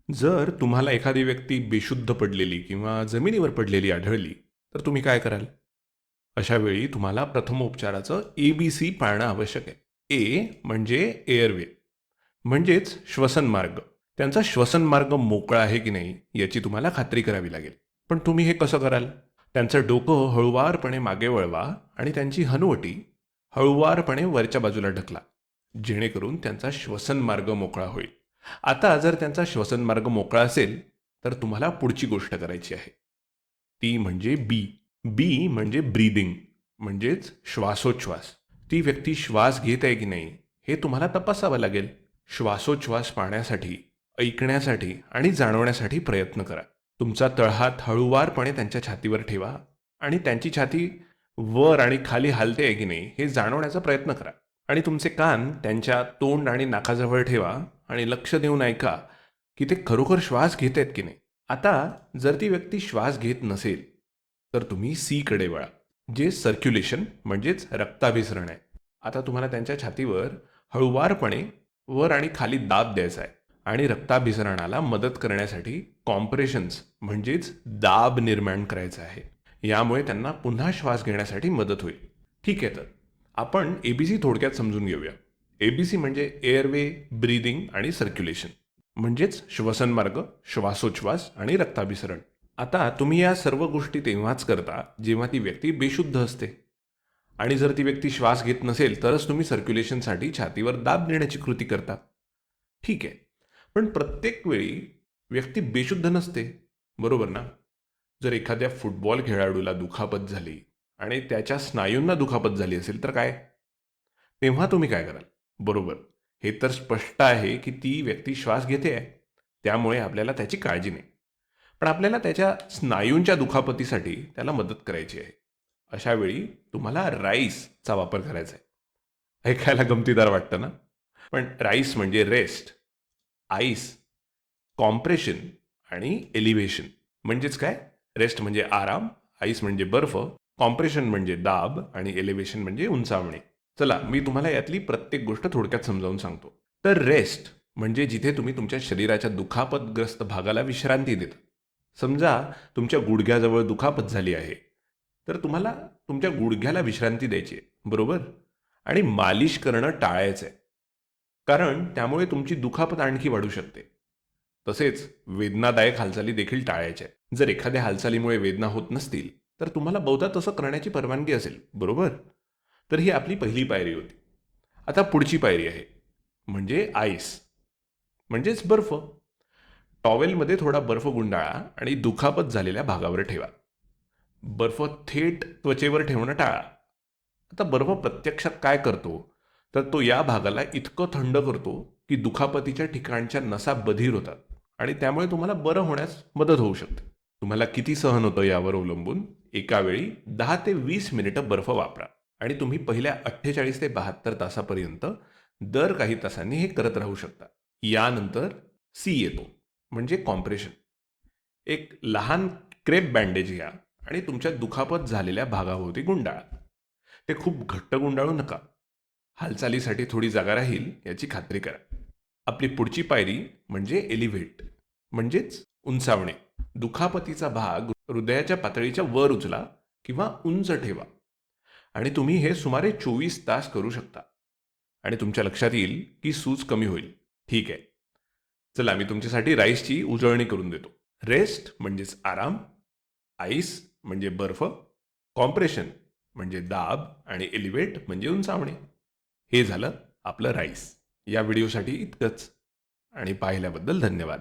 जर तुम्हाला एखादी व्यक्ती बेशुद्ध पडलेली किंवा जमिनीवर पडलेली आढळली, तर तुम्ही काय कराल? अशा वेळी तुम्हाला प्रथमोपचाराचं ABC पाळणं आवश्यक आहे. ए म्हणजे एअरवे, म्हणजेच श्वसन मार्ग. त्यांचा श्वसन मार्ग मोकळा आहे की नाही याची तुम्हाला खात्री करावी लागेल. पण तुम्ही हे कसं कराल? त्यांचं डोकं हळुवारपणे मागे वळवा आणि त्यांची हनुवटी हळुवारपणे वरच्या बाजूला ढकला, जेणेकरून त्यांचा श्वसन मार्ग मोकळा होईल. आता जर त्यांचा श्वसन मार्ग मोकळा असेल तर तुम्हाला पुढची गोष्ट करायची आहे. ती म्हणजे बी. बी म्हणजे ब्रीदिंग, म्हणजेच श्वासोच्छ्वास. ती व्यक्ती श्वास घेत आहे की नाही हे तुम्हाला तपासावं लागेल. श्वासोच्छ्वास पाहण्यासाठी, ऐकण्यासाठी आणि जाणवण्यासाठी प्रयत्न करा. तुमचा तळहात हळुवारपणे त्यांच्या छातीवर ठेवा आणि त्यांची छाती वर आणि खाली हालते आहे की नाही हे जाणवण्याचा प्रयत्न करा. आणि तुमचे कान त्यांच्या तोंड आणि नाकाजवळ ठेवा आणि लक्ष देऊन ऐका की ते खरोखर श्वास घेत आहेत की नाही. आता जर ती व्यक्ती श्वास घेत नसेल तर तुम्ही सी कडे वळा, जे सर्क्युलेशन म्हणजेच रक्ताभिसरण आहे. आता तुम्हाला त्यांच्या छातीवर हळुवारपणे वर आणि खाली दाब द्यायचा आहे आणि रक्ताभिसरणाला मदत करण्यासाठी कॉम्प्रेशन्स म्हणजेच दाब निर्माण करायचा आहे. यामुळे त्यांना पुन्हा श्वास घेण्यासाठी मदत होईल. ठीक आहे, तर आपण ABC थोडक्यात समजून घेऊया. ABC म्हणजे एअरवे, ब्रीदिंग आणि सर्क्युलेशन, म्हणजेच श्वसन मार्ग, श्वासोच्छ्वास आणि रक्ताभिसरण. आता तुम्ही या सर्व गोष्टी तेव्हाच करता जेव्हा ती व्यक्ती बेशुद्ध असते. आणि जर ती व्यक्ती श्वास घेत नसेल तरच तुम्ही सर्क्युलेशनसाठी छातीवर दाब देण्याची कृती करता. ठीक आहे, पण प्रत्येक वेळी व्यक्ती बेशुद्ध नसते, बरोबर ना? जर एखाद्या फुटबॉल खेळाडूला दुखापत झाली आणि त्याच्या स्नायूंना दुखापत झाली असेल तर काय? तेव्हा तुम्ही काय कराल? बरोबर, हे तर स्पष्ट आहे की ती व्यक्ती श्वास घेते आहे, त्यामुळे आपल्याला त्याची काळजी नाही. पण आपल्याला त्याच्या स्नायूंच्या दुखापतीसाठी त्याला मदत करायची आहे. अशा वेळी तुम्हाला राईसचा वापर करायचा आहे. ऐकायला गमतीदार वाटतं ना? पण राईस म्हणजे रेस्ट, आईस, कॉम्प्रेशन आणि एलिव्हेशन. म्हणजेच काय? रेस्ट म्हणजे आराम, आईस म्हणजे बर्फ, कॉम्प्रेशन म्हणजे दाब आणि एलिव्हेशन म्हणजे उंचावणे. चला, मी तुम्हाला यातली प्रत्येक गोष्ट थोडक्यात समजावून सांगतो. तर रेस्ट म्हणजे जिथे तुम्ही तुमच्या शरीराच्या दुखापतग्रस्त भागाला विश्रांती देता. समजा तुमच्या गुडघ्याजवळ दुखापत झाली आहे, तर तुम्हाला तुमच्या गुडघ्याला विश्रांती द्यायची आहे, बरोबर? आणि मालिश करणं टाळायचं आहे, कारण त्यामुळे तुमची दुखापत आणखी वाढू शकते. तसेच वेदनादायक हालचाली देखील टाळायच्या आहेत. जर एखाद्या हालचालीमुळे वेदना होत नसतील तर तुम्हाला बहुधा तसं करण्याची परवानगी असेल, बरोबर? तर ही आपली पहिली पायरी होती. आता पुढची पायरी आहे, म्हणजे आईस, म्हणजेच बर्फ. टॉवेलमध्ये थोडा बर्फ गुंडाळा आणि दुखापत झालेल्या भागावर ठेवा. बर्फ थेट त्वचेवर ठेवणं टाळा. आता बर्फ प्रत्यक्षात काय करतो, तर तो या भागाला इतकं थंड करतो की दुखापतीच्या ठिकाणच्या नसा बधीर होतात आणि त्यामुळे तुम्हाला बरं होण्यास मदत होऊ शकते. तुम्हाला किती सहन होतं यावर अवलंबून एका वेळी 10 ते 20 मिनिटं बर्फ वापरा आणि तुम्ही पहिल्या 48 ते 72 तासापर्यंत दर काही तासांनी हे करत राहू शकता. यानंतर सी येतो, म्हणजे कॉम्प्रेशन. एक लहान क्रेप बँडेज घ्या आणि तुमच्या दुखापत झालेल्या भागाभोवती गुंडाळा. ते खूप घट्ट गुंडाळू नका. हालचालीसाठी थोडी जागा राहील याची खात्री करा. आपली पुढची पायरी म्हणजे एलिव्हेट, म्हणजेच उंचावणे. दुखापतीचा भाग हृदयाच्या पातळीच्या वर उचला किंवा उंच ठेवा आणि तुम्ही हे सुमारे 24 तास करू शकता आणि तुमच्या लक्षात येईल की सूज कमी होईल. ठीक आहे, चला मी तुमच्यासाठी राईसची उजळणी करून देतो. रेस्ट म्हणजेच आराम, आईस म्हणजे बर्फ, कॉम्प्रेशन म्हणजे दाब आणि एलिव्हेट म्हणजे उंचावणे. हे झालं आपलं राईस. या व्हिडिओसाठी इतकंच आणि पाहिल्याबद्दल धन्यवाद.